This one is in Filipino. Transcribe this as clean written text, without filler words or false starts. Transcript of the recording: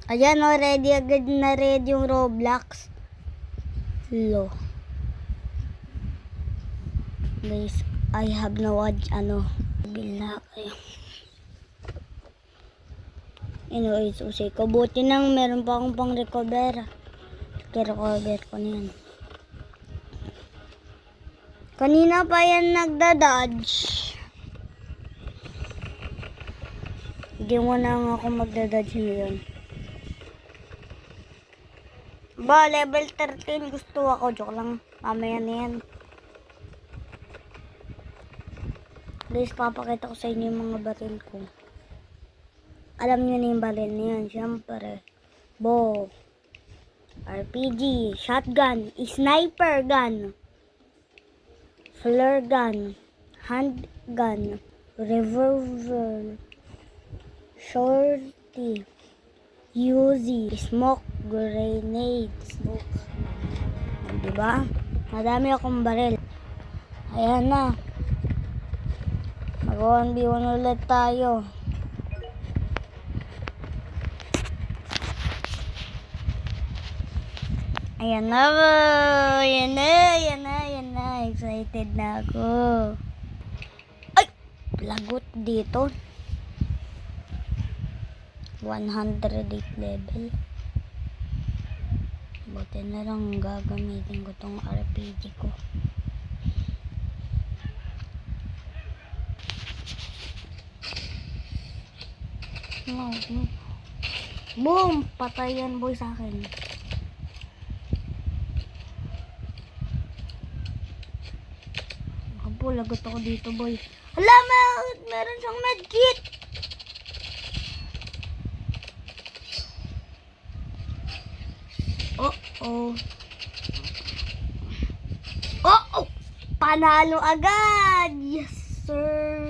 Ayan o, ready agad na ready yung Roblox. Lo. Guys, I have no bila kayo. Anyways, usay ko. Buti nang meron pa akong pang recover. Recover ko na yan. Kanina pa yan nagda-dodge. Hindi mo na nga ako magda-dodge ngayon. Ba, level 13 gusto ako. Joke lang. Mamaya na yan. Guys, papakita ko sa inyo yung mga baril ko. Alam nyo na yung baril na yan. Siyempre. Bow. RPG. Shotgun. Sniper gun. Flare gun. Handgun. Revolver. Shorty. Uzi. Smoke. Grenade. Smoke. Diba? Madami akong baril. Ayan na. Mag-1v1 ulit tayo. Ayan na. Ayan na. Ayan na. Ayan na. Excited na ako. Ay! Lagot dito. 108 level. Buti na lang gagamitin ko tong RPG ko. Boom! Patay yan boy sa akin. Abo, lagot ako dito boy. Hala, meron siyang medkit! Oh. Oh! Panalo agad! Yes sir!